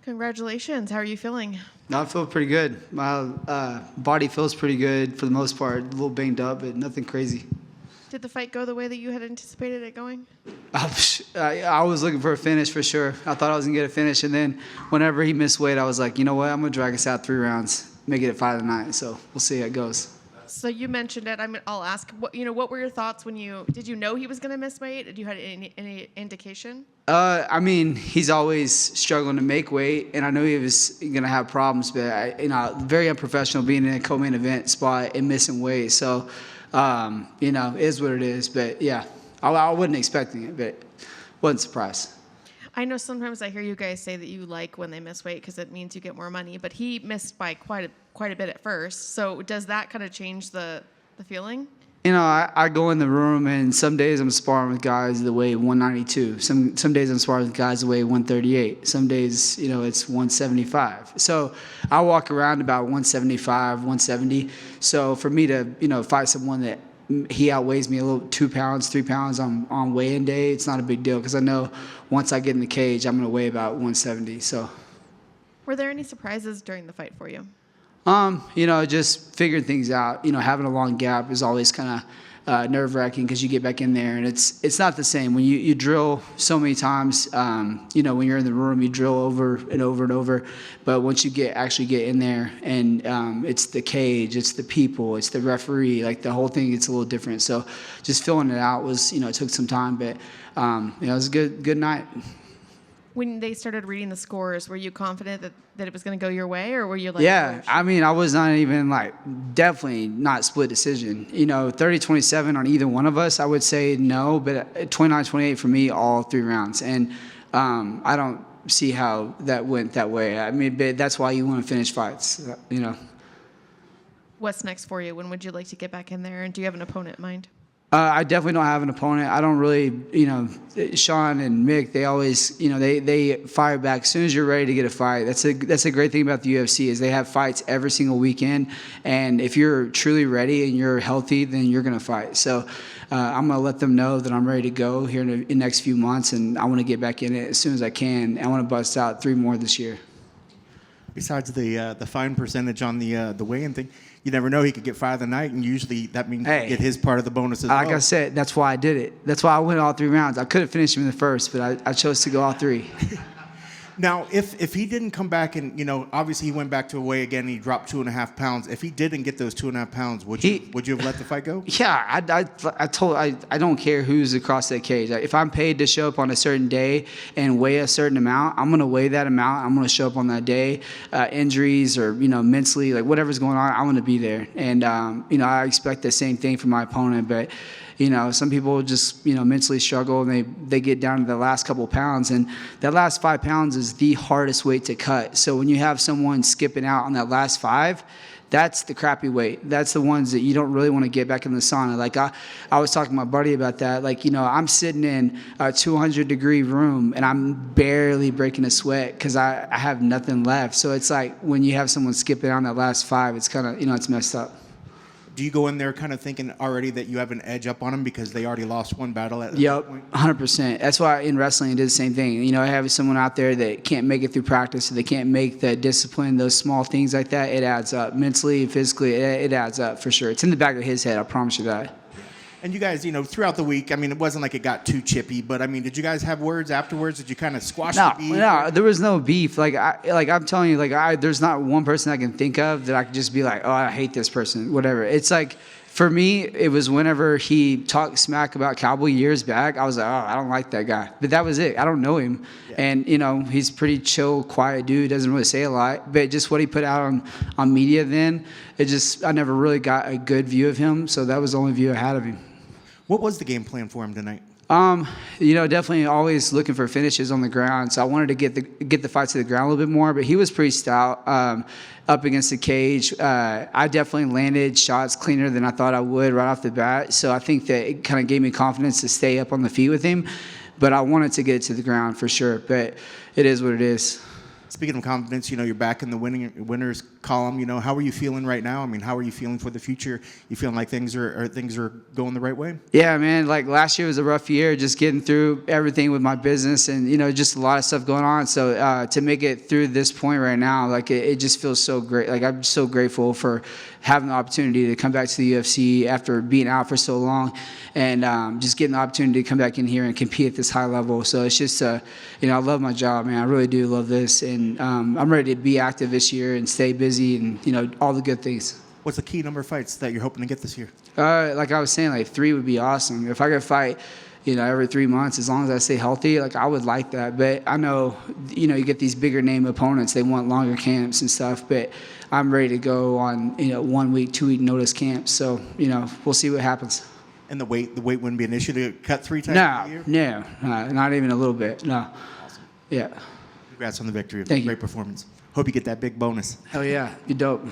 Congratulations. How are you feeling? No, I feel pretty good. My body feels pretty good for the most part. A little banged up, but nothing crazy. Did the fight go the way that you had anticipated it going? I was looking for a finish for sure. I thought I was going to get a finish, and then whenever he missed weight, I was like, you know what, I'm going to drag us out 3 rounds, make it a fight of the night. So we'll see how it goes. So you mentioned it. I'll ask. What were your thoughts when did you know he was going to miss weight? Did you had any indication? He's always struggling to make weight, and I knew he was going to have problems. But very unprofessional being in a co-main event spot and missing weight. So, it is what it is. But yeah, I wasn't expecting it, but wasn't surprised. I know sometimes I hear you guys say that you like when they miss weight because it means you get more money, but he missed by quite a bit at first. So does that kind of change the feeling? I go in the room, and some days I'm sparring with guys that weigh 192. Some days I'm sparring with guys that weigh 138. Some days, it's 175. So I walk around about 175, 170. So for me to, fight someone that he outweighs me a little 2 pounds, 3 pounds on weigh-in day, it's not a big deal because I know once I get in the cage, I'm going to weigh about 170. So, were there any surprises during the fight for you? Just figuring things out. Having a long gap is always kind of nerve-wracking because you get back in there and it's not the same when you drill so many times. When you're in the room, you drill over and over and over. But once you actually get in there and it's the cage, it's the people, it's the referee, like the whole thing gets a little different. So just filling it out was, it took some time, but it was a good night. When they started reading the scores, were you confident that it was going to go your way, or were you like... Yeah, I was not even definitely not split decision. 30-27 on either one of us, I would say no, but 29-28 for me, all 3 rounds. And I don't see how that went that way. But that's why you want to finish fights, What's next for you? When would you like to get back in there, and do you have an opponent in mind? I definitely don't have an opponent. I don't really, Sean and Mick, they always, they fire back as soon as you're ready to get a fight. That's a great thing about the UFC is they have fights every single weekend. And if you're truly ready and you're healthy, then you're going to fight. So I'm going to let them know that I'm ready to go here in the next few months. And I want to get back in it as soon as I can. I want to bust out 3 more this year. Besides the fine percentage on the weigh-in thing, you never know, he could get fight of the night, and usually that means you get his part of the bonus as well. Like I said, that's why I did it. That's why I went all 3 rounds. I could have finished him in the first, but I chose to go all 3. Now, if he didn't come back and, obviously he went back to a weigh again and he dropped 2.5 pounds. If he didn't get those 2.5 pounds, would you have let the fight go? Yeah, I don't care who's across that cage. If I'm paid to show up on a certain day and weigh a certain amount, I'm going to weigh that amount. I'm going to show up on that day. Injuries or, mentally, whatever's going on, I want to be there. And, I expect the same thing from my opponent, but some people just, mentally struggle and they get down to the last couple of pounds. And that last 5 pounds is the hardest weight to cut. So when you have someone skipping out on that last 5, that's the crappy weight. That's the ones that you don't really want to get back in the sauna. I was talking to my buddy about that. I'm sitting in a 200-degree room and I'm barely breaking a sweat because I have nothing left. So it's like when you have someone skipping out on that last 5, it's kind of, it's messed up. Do you go in there kind of thinking already that you have an edge up on them because they already lost 1 battle at that point? 100%. That's why in wrestling I did the same thing. I have someone out there that can't make it through practice, or they can't make the discipline, those small things like that. It adds up. Mentally, physically, it adds up for sure. It's in the back of his head, I promise you that. And you guys, throughout the week, it wasn't like it got too chippy, but did you guys have words afterwards? Did you kind of squash the beef? No, there was no beef. I'm telling you, there's not one person I can think of that I could just be like, oh, I hate this person, whatever. It's for me, it was whenever he talked smack about Cowboy years back, I was like, oh, I don't like that guy. But that was it. I don't know him. Yeah. And, he's pretty chill, quiet dude, doesn't really say a lot. But just what he put out on media then, I never really got a good view of him. So that was the only view I had of him. What was the game plan for him tonight? Definitely always looking for finishes on the ground. So I wanted to get the fight to the ground a little bit more, but he was pretty stout up against the cage. I definitely landed shots cleaner than I thought I would right off the bat. So I think that it kind of gave me confidence to stay up on the feet with him, but I wanted to get it to the ground for sure. But it is what it is. Speaking of confidence, you're back in the winners column. You know, how are you feeling right now? I mean, how are you feeling for the future? You feeling like things are going the right way? Yeah, man. Like last year was a rough year, just getting through everything with my business, and just a lot of stuff going on. So to make it through this point right now, like it just feels so great. Like I'm so grateful for having the opportunity to come back to the UFC after being out for so long, and just getting the opportunity to come back in here and compete at this high level. So it's just, I love my job, man. I really do love this, and I'm ready to be active this year and stay busy, and all the good things. What's the key number of fights that you're hoping to get this year? Like I was saying, like 3 would be awesome. If I could fight, every 3 months, as long as I stay healthy, like I would like that. But I know, you get these bigger name opponents, they want longer camps and stuff. But I'm ready to go on, 1 week, 2 week notice camps. So, we'll see what happens. And the weight wouldn't be an issue to cut 3 times a year? No, not even a little bit. No. Awesome. Yeah. Congrats on the victory. Thank you. Great performance. Hope you get that big bonus. Hell yeah, be dope.